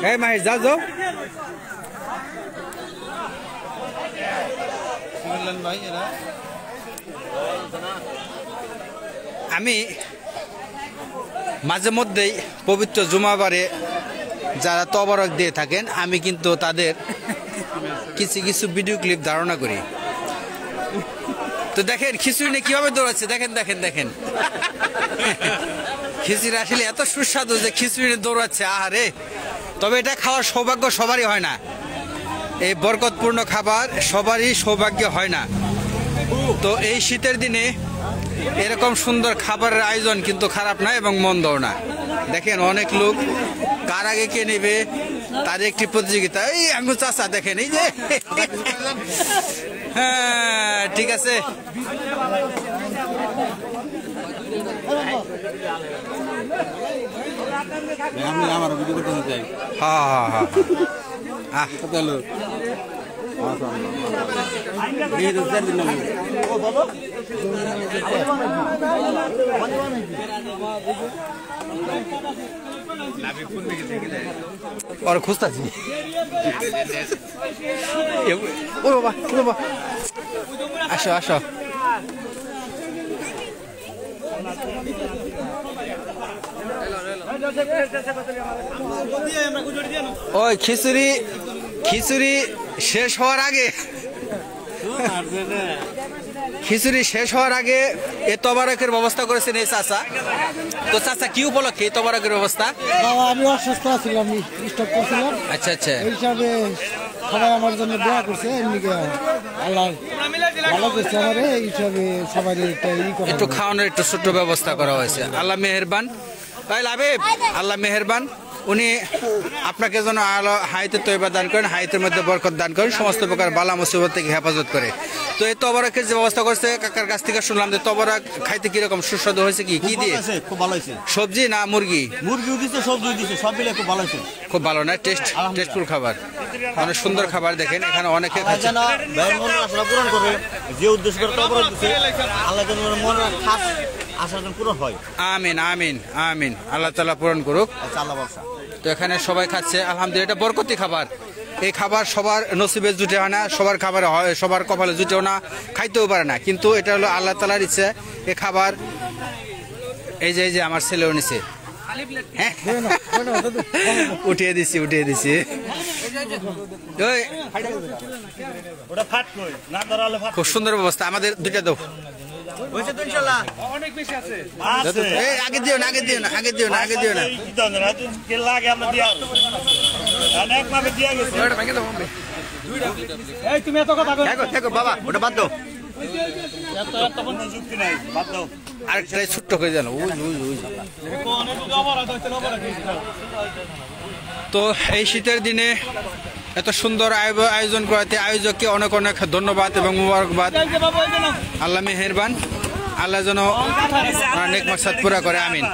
এই মাহির যাও যাও আমি মাঝে মধ্যেই পবিত্র জুমাবারে যারা তবরক দিয়ে থাকেন আমি কিন্তু তাদের কিছু কিছু ভিডিও ক্লিপ ধারণা করি। তো দেখেন খিচুড়ি নিয়ে কিভাবে দৌড়াচ্ছে, দেখেন দেখেন দেখেন খিচুড়ি আসলে এত সুস্বাদু যে খিচুড়ি নিয়ে দৌড়াচ্ছে, আহারে। তবে এটা খাওয়ার সৌভাগ্য সবারই হয় না, এই বরকতপূর্ণ খাবার সবারই সৌভাগ্য হয় না। তো এই শীতের দিনে এরকম সুন্দর খাবারের আয়োজন কিন্তু খারাপ না এবং মন্দও না। দেখেন অনেক লোক কার আগে কে নেবে তার একটি প্রতিযোগিতা। এই আঙ্গুর চাচা দেখেন, এই যে হ্যাঁ ঠিক আছে। और खुजता जी ओ बाबा আসো আসো। ওই খিচুড়ি খিচুড়ি শেষ হওয়ার আগে খিচুড়ি শেষ হওয়ার আগে এ তবারকের ব্যবস্থা করেছেন এই চাচা। তো চাচা কি উপলক্ষে তবারকের ব্যবস্থা? আমি অসুস্থ ছিলাম, স্টক করছিলাম। আচ্ছা আচ্ছা, এই হিসাবে সবাই আমার জন্য দোয়া করছে, এমনিকে আল্লাহ ভালো করছে আমার, এই হিসাবে সবাই একটু খাওয়ানোর একটু ছোট্ট ব্যবস্থা করা হয়েছে। আল্লাহ মেহেরবান, তাই লাবিব আল্লাহ মেহেরবান। উনি আপনাকে যেন হায়াতে তৈবা দান করেন, হায়াতের মধ্যে বরকত দান করেন, সমস্ত প্রকার বালা মুসিবত থেকে হেফাজত করে। তো এই তবরকের যে ব্যবস্থা করছে কাকার কাছ থেকে শুনলাম যে তবরক খাইতে কিরকম সুস্বাদু হয়েছে, কি কি দিয়ে? খুব ভালো হয়েছে। সবজি না মুরগি? মুরগিও দিচ্ছে, সবজি দিচ্ছে, সব মিলে খুব ভালো হয়েছে। খুব ভালো না? টেস্টফুল খাবার, অনেক সুন্দর খাবার। দেখেন এখানে অনেকে পূরণ করে যে উদ্দেশ্য করে তবরক দিচ্ছে, আল্লাহ যেন মনের খাস আশা যেন পূরণ হয়। আমিন আমিন আমিন, আল্লাহ তাআলা পূরণ করুক। আল্লাহ ব্যবসা। তো এখানে সবাই খাচ্ছে আলহামদুলিল্লাহ, এটা বরকতি খাবার। এই খাবার সবার নসিবে জুটে হয় না, সবার খাবারে হয়, সবার কপালে জুটেও না, খাইতেও পারে না, কিন্তু এটা হলো আল্লাহ তাআলার ইচ্ছে। এই খাবার এই যে আমার ছেলেও নিছে, উঠিয়ে দিছি খুব সুন্দর ব্যবস্থা। আমাদের দুইটা দাও, আগে দিও না বাবা, ওটা বাদ দাও, আরেকটাই ছোট্ট করে জানো। তো এই শীতের দিনে এত সুন্দর আয়োজন করাতে আয়োজককে অনেক অনেক ধন্যবাদ এবং মুবারকবাদ। আল্লাহ মেহেরবান, আল্লাহ যেন নেক মাকসাদ পুরা করে, আমিন।